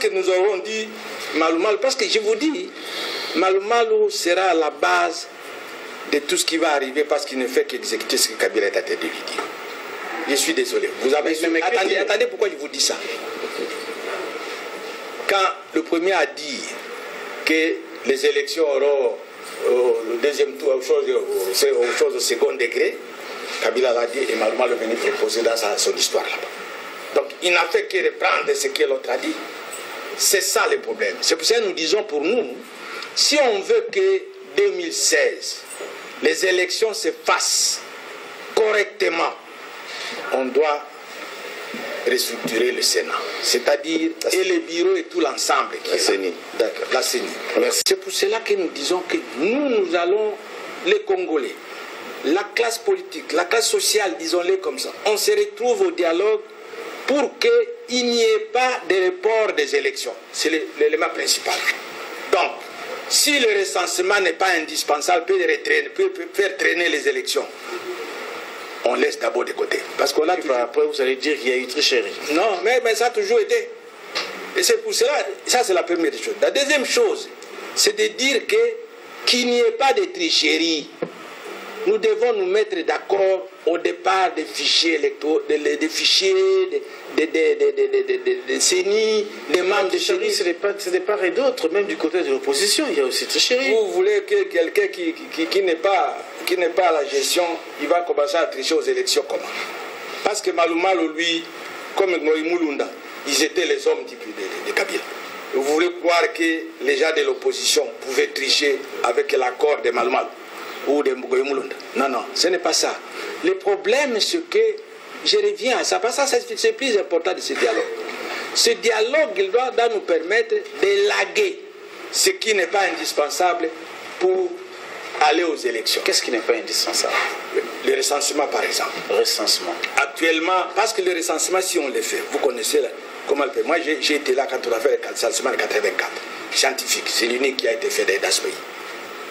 que nous aurons dit Malou Malou, parce que je vous dis, Malou Malou sera à la base de tout ce qui va arriver parce qu'il ne fait qu'exécuter ce que Kabila est à tête de lui dire. Je suis désolé. Vous avez attendez, pourquoi je vous dis ça? Quand le premier a dit que les élections auront le deuxième tour, aux choses au second degré, Kabila l'a dit et Malou Malou est venu proposer dans son histoire là-bas. Donc il n'a fait que reprendre ce que l'autre a dit. C'est ça le problème. C'est pour ça que nous disons pour nous, si on veut que 2016, les élections se fassent correctement, on doit restructurer le Sénat. C'est-à-dire, et le bureau et tout l'ensemble. La CENI. D'accord, la CENI. C'est pour cela que nous disons que nous allons, les Congolais, la classe politique, la classe sociale, disons-les comme ça, on se retrouve au dialogue pour qu'il n'y ait pas de report des élections. C'est l'élément principal. Donc, si le recensement n'est pas indispensable, peut faire traîner les élections, on laisse d'abord de côté. Parce qu'on a après, vous allez dire qu'il y a eu tricherie. Non, mais ça a toujours été. Et c'est pour cela, ça c'est la première chose. La deuxième chose, c'est de dire qu'il n'y ait pas de tricherie. Nous devons nous mettre d'accord au départ des fichiers électoraux, des fichiers, des CENI, des membres de CENI. C'est de part et d'autre, même du côté de l'opposition, il y a aussi tricherie. Vous voulez que quelqu'un qui n'est pas à la gestion, il va commencer à tricher aux élections comment? Parce que Malou Malou, lui, comme Ngoï Moulunda, ils étaient les hommes de Kabila. Vous voulez croire que les gens de l'opposition pouvaient tricher avec l'accord de Malou Malou ou de Ngoï Moulunda? Non, non, ce n'est pas ça. Le problème, c'est que, je reviens à ça, parce que c'est plus important de ce dialogue. Ce dialogue, il doit nous permettre de laguer ce qui n'est pas indispensable pour aller aux élections. Qu'est-ce qui n'est pas indispensable? Le recensement, par exemple. Le recensement. Actuellement, parce que le recensement, si on le fait, vous connaissez comment le fait. Moi, j'ai été là quand on a fait le recensement de 84. Scientifique, c'est l'unique qui a été fait dans ce pays.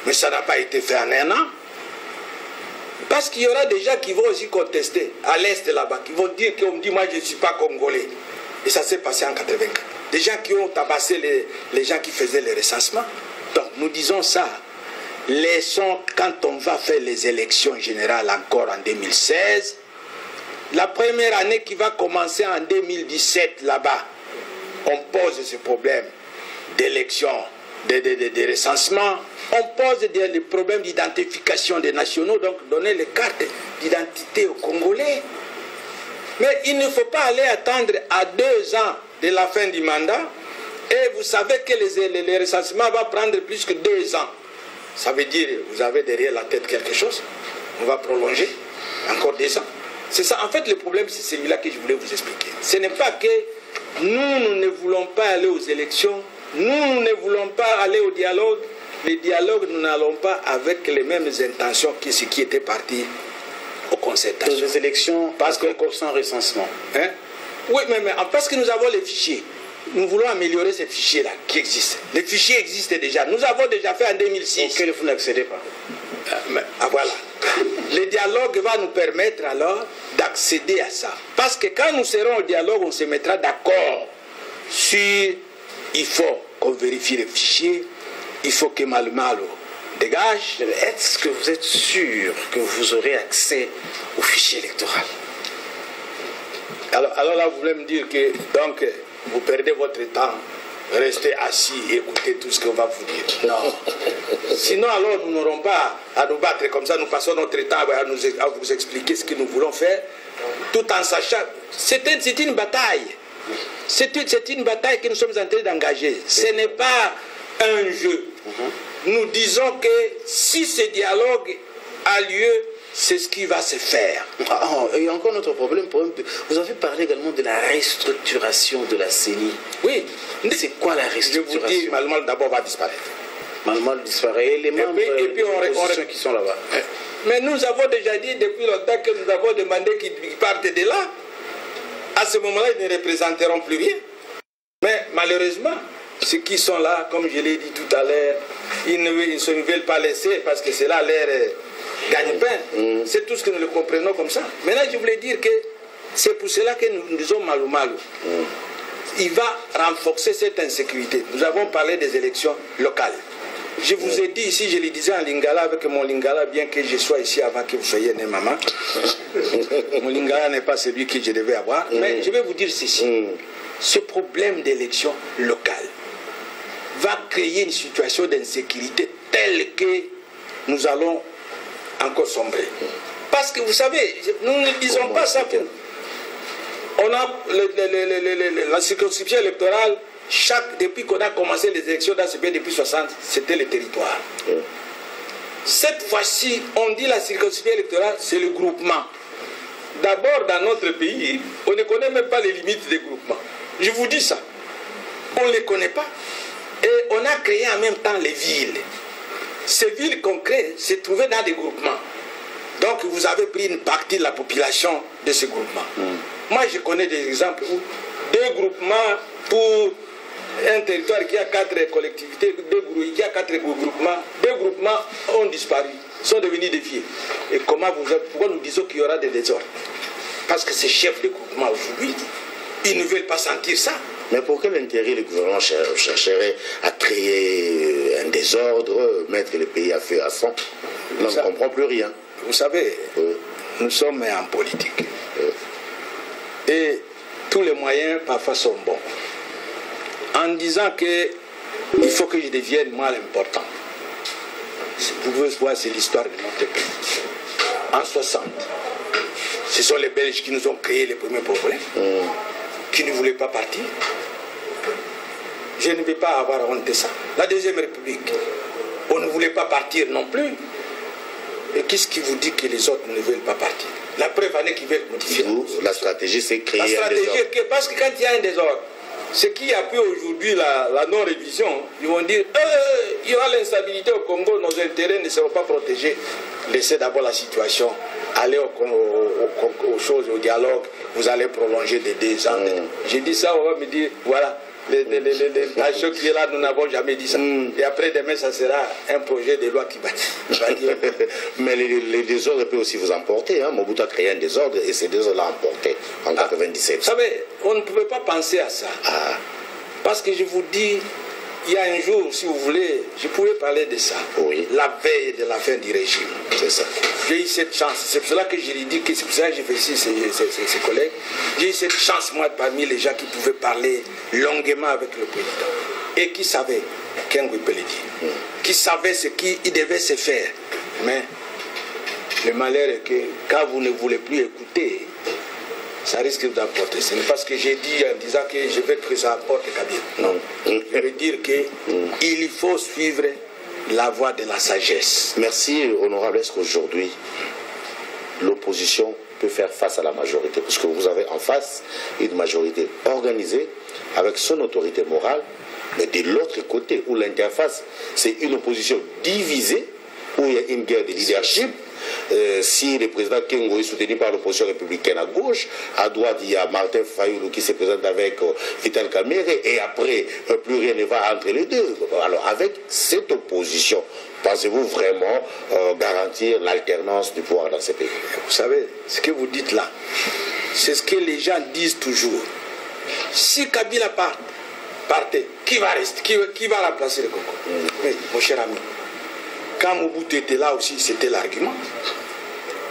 Mais ça n'a pas été fait en un an. Parce qu'il y aura des gens qui vont aussi contester à l'Est là-bas, qui vont dire qu'on me dit, moi je ne suis pas congolais. Et ça s'est passé en 84. Des gens qui ont tabassé les gens qui faisaient les recensements. Donc nous disons ça. Laissons, quand on va faire les élections générales encore en 2016, la première année qui va commencer en 2017 là-bas, on pose ce problème d'élection, de recensement, on pose des problèmes d'identification des nationaux, donc donner les cartes d'identité aux Congolais. Mais il ne faut pas aller attendre à 2 ans de la fin du mandat, et vous savez que les recensements vont prendre plus que 2 ans. Ça veut dire, vous avez derrière la tête quelque chose, on va prolonger encore 2 ans. C'est ça, en fait, le problème, c'est celui-là que je voulais vous expliquer. Ce n'est pas que nous ne voulons pas aller aux élections, nous ne voulons pas aller au dialogue. Le dialogue, nous n'allons pas avec les mêmes intentions que ce qui était parti au concertation. Les élections, parce que sans recensement. Hein? Oui, mais parce que nous avons les fichiers. Nous voulons améliorer ces fichiers-là qui existent. Les fichiers existent déjà. Nous avons déjà fait en 2006. Auquel vous n'accédez pas. Voilà. Le dialogue va nous permettre alors d'accéder à ça. Parce que quand nous serons au dialogue, on se mettra d'accord sur... Il faut qu'on vérifie les fichiers. Il faut que Malou Malou dégage. Est-ce que vous êtes sûr que vous aurez accès au fichier électoral? Alors là, vous voulez me dire que donc, vous perdez votre temps, restez assis et écoutez tout ce qu'on va vous dire. Non. Sinon, alors, nous n'aurons pas à nous battre comme ça. Nous passons notre temps à vous expliquer ce que nous voulons faire, tout en sachant. C'est une bataille. C'est une bataille que nous sommes en train d'engager. Ce n'est pas un jeu. Nous disons que si ce dialogue a lieu, c'est ce qui va se faire. Il y a encore notre problème. Vous avez parlé également de la restructuration de la CENI. Oui. C'est quoi la restructuration? Je vous dis, Malou Malou d'abord va disparaître. Malou Malou disparaît. Et les membres qui sont là-bas. Mais nous avons déjà dit depuis longtemps que nous avons demandé qu'ils partent de là. À ce moment-là, ils ne représenteront plus rien. Mais malheureusement, ceux qui sont là, comme je l'ai dit tout à l'heure, ils ne veulent pas laisser parce que c'est là leur gagne-pain. C'est tout ce que nous le comprenons comme ça. Maintenant, je voulais dire que c'est pour cela que nous disons Malou Malou. il va renforcer cette insécurité. Nous avons parlé des élections locales. Je vous ai dit ici, je le disais en lingala avec mon lingala, bien que je sois ici avant que vous soyez né, maman. Mon lingala n'est pas celui que je devais avoir. Mais je vais vous dire ceci. Ce problème d'élection locale va créer une situation d'insécurité telle que nous allons encore sombrer. Parce que vous savez, nous ne disons pas ça pour... On a la circonscription électorale, depuis qu'on a commencé les élections dans ce pays depuis 60, c'était le territoire. Cette fois-ci, on dit la circonscription électorale, c'est le groupement. D'abord, dans notre pays, on ne connaît même pas les limites des groupements. Je vous dis ça. On ne les connaît pas. Et on a créé en même temps les villes. Ces villes qu'on crée se trouvaient dans des groupements. Donc, vous avez pris une partie de la population de ces groupements. Moi, je connais des exemples où deux groupements pour un territoire qui a 4 collectivités, qui a 4 groupements, 2 groupements ont disparu, sont devenus des villes. Et pourquoi nous disons qu'il y aura des désordres? Parce que ces chefs de groupement aujourd'hui, ils ne veulent pas sentir ça. Mais pour quel intérêt le gouvernement chercherait à créer un désordre, mettre le pays à feu à sang? On ne comprend plus rien. Vous savez, nous sommes en politique. Et tous les moyens parfois sont bons. En disant qu'il faut que je devienne moi l'important. Vous pouvez voir, c'est l'histoire de notre pays. En 60, ce sont les Belges qui nous ont créé les premiers problèmes, qui ne voulaient pas partir. Je ne vais pas avoir honte de ça. La Deuxième République, on ne voulait pas partir non plus. Et qu'est-ce qui vous dit que les autres ne veulent pas partir? La preuve en est qu'ils veulent modifier. La stratégie, c'est créer un désordre. Parce que quand il y a un désordre, ce qui appuie aujourd'hui la non-révision, ils vont dire il y aura l'instabilité au Congo, nos intérêts ne seront pas protégés. Laissez d'abord la situation, allez aux choses, au dialogue, vous allez prolonger de 2 ans. J'ai dit ça, on va me dire, voilà, la chose qui est là, nous n'avons jamais dit ça. Et après demain, ça sera un projet de loi qui va dire. Mais les désordres peuvent aussi vous emporter. Hein. Mobutu a créé un désordre et ces désordres l'ont emporté en 1997. Vous savez, on ne pouvait pas penser à ça. Parce que je vous dis, il y a un jour, si vous voulez, je pouvais parler de ça. Oui. La veille de la fin du régime. C'est ça. J'ai eu cette chance. C'est pour cela que je lui dis que c'est pour ça que j'ai fait ici ses collègues. J'ai eu cette chance, moi, parmi les gens qui pouvaient parler longuement avec le président. Et qui savaient qu'un dire. Qui savaient ce qui devait se faire. Mais le malheur est que quand vous ne voulez plus écouter, ça risque d'apporter. Ce n'est pas ce que j'ai dit en disant que je veux que ça apporte Kabila. Non. Je veux dire qu'il faut suivre la voie de la sagesse. Merci, honorable. Est-ce qu'aujourd'hui, l'opposition peut faire face à la majorité? Parce que vous avez en face une majorité organisée avec son autorité morale, mais de l'autre côté, où l'interface, c'est une opposition divisée, où il y a une guerre de leadership. Si le président Kengo est soutenu par l'opposition républicaine à gauche, à droite il y a Martin Fayoulou qui se présente avec Vital Kamerhe, et après plus rien ne va entre les deux. Alors avec cette opposition, pensez-vous vraiment garantir l'alternance du pouvoir dans ces pays? Vous savez, ce que vous dites là, c'est ce que les gens disent toujours. Si Kabila partait, qui va rester? Qui va remplacer le Congo? Mais mon cher ami, quand Mobutu était là aussi, c'était l'argument.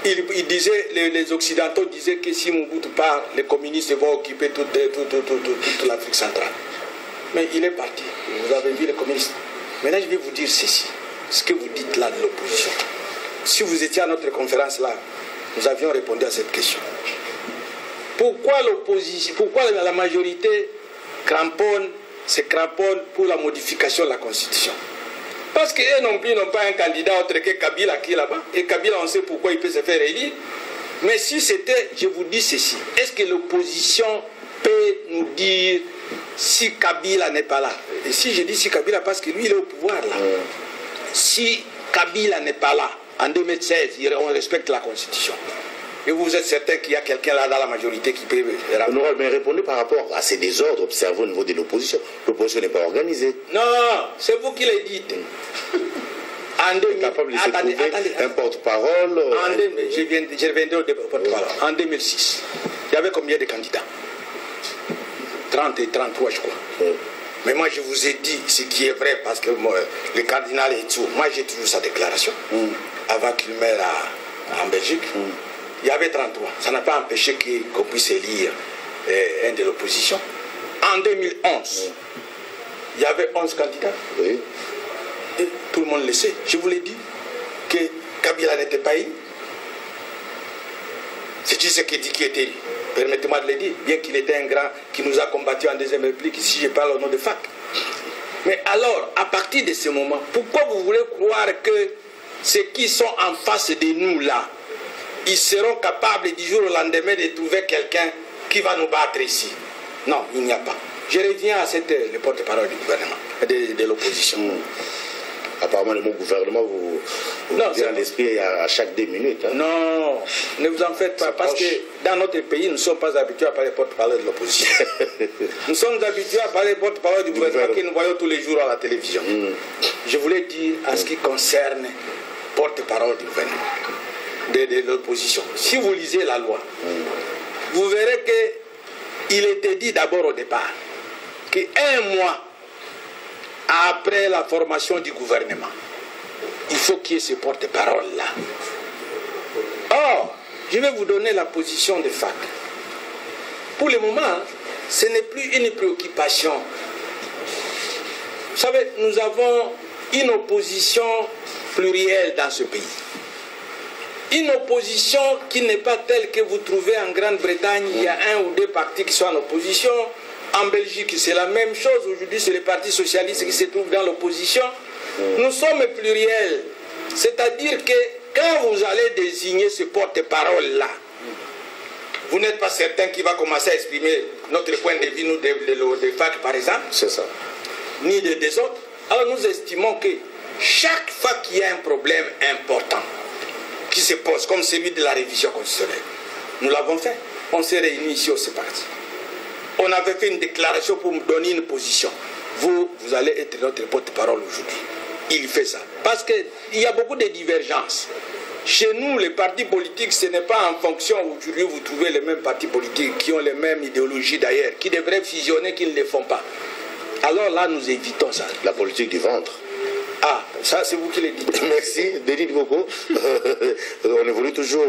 Il disait, les Occidentaux disaient que si Mobutu part, les communistes vont occuper toute l'Afrique centrale. Mais il est parti. Vous avez vu les communistes. Maintenant, je vais vous dire ceci. Ce que vous dites là de l'opposition. Si vous étiez à notre conférence là, nous avions répondu à cette question. Pourquoi l'opposition, pourquoi la majorité se cramponne pour la modification de la Constitution? Parce qu'eux non plus n'ont pas un candidat autre que Kabila qui est là-bas. Et Kabila, on sait pourquoi il peut se faire élire. Mais si c'était, je vous dis ceci, est-ce que l'opposition peut nous dire si Kabila n'est pas là? Et si je dis si Kabila, parce que lui, il est au pouvoir là. Si Kabila n'est pas là, en 2016, on respecte la Constitution. Et vous êtes certain qu'il y a quelqu'un là dans la majorité qui peut... Mais répondez par rapport à ces désordres observés au niveau de l'opposition. L'opposition n'est pas organisée. Non, c'est vous qui le dites. Capable de se trouver un porte-parole. Je reviendrai au porte-parole. En 2006, il y avait combien de candidats? 30 et 33, je crois. Mais moi, je vous ai dit ce qui est vrai, parce que moi, le cardinal et tout, moi, j'ai toujours sa déclaration, avant qu'il meure en Belgique. Il y avait 33. Ça n'a pas empêché qu'on puisse élire un de l'opposition. En 2011, il y avait 11 candidats. Oui. Et tout le monde le sait. Je vous l'ai dit que Kabila n'était pas élu. C'est ce qui dit qui était élu. Permettez-moi de le dire, bien qu'il était un grand qui nous a combattu en deuxième république, ici je parle au nom de FAC. Mais alors, à partir de ce moment, pourquoi vous voulez croire que ceux qui sont en face de nous là, ils seront capables du jour au lendemain de trouver quelqu'un qui va nous battre ici? Non, il n'y a pas. Je reviens à le porte-parole du gouvernement, de l'opposition. Apparemment, le mot gouvernement vous vient à l'esprit à chaque 2 minutes. Hein. Non, ne vous en faites pas, parce que dans notre pays, nous ne sommes pas habitués à parler porte-parole de l'opposition. Nous sommes habitués à parler porte-parole du gouvernement que nous voyons tous les jours à la télévision. Je voulais dire en ce qui concerne porte-parole du gouvernement, de l'opposition. Si vous lisez la loi, vous verrez qu'il était dit d'abord au départ qu'un mois après la formation du gouvernement, il faut qu'il y ait ce porte-parole-là. Or, je vais vous donner la position de FAC. Pour le moment, ce n'est plus une préoccupation. Vous savez, nous avons une opposition plurielle dans ce pays. Une opposition qui n'est pas telle que vous trouvez en Grande-Bretagne, il y a 1 ou 2 partis qui sont en opposition. En Belgique, c'est la même chose. Aujourd'hui, c'est le Parti socialiste qui se trouve dans l'opposition. Nous sommes pluriels. C'est-à-dire que quand vous allez désigner ce porte-parole-là, vous n'êtes pas certain qu'il va commencer à exprimer notre point de vue, nous, de FAC, par exemple. C'est ça. Ni des autres. Alors nous estimons que chaque fois qu'il y a un problème important qui se pose, comme celui de la révision constitutionnelle, nous l'avons fait. On s'est réunis ici au CEPARTI. On avait fait une déclaration pour me donner une position. Vous allez être notre porte-parole aujourd'hui. Il fait ça. Parce qu'il y a beaucoup de divergences. Chez nous, les partis politiques, ce n'est pas en fonction, aujourd'hui vous trouvez les mêmes partis politiques qui ont les mêmes idéologies d'ailleurs, qui devraient fusionner, qui ne le font pas. Alors là, nous évitons ça. La politique du ventre. Ah, ça c'est vous qui le dites. Merci, Denis Boko. On évolue toujours.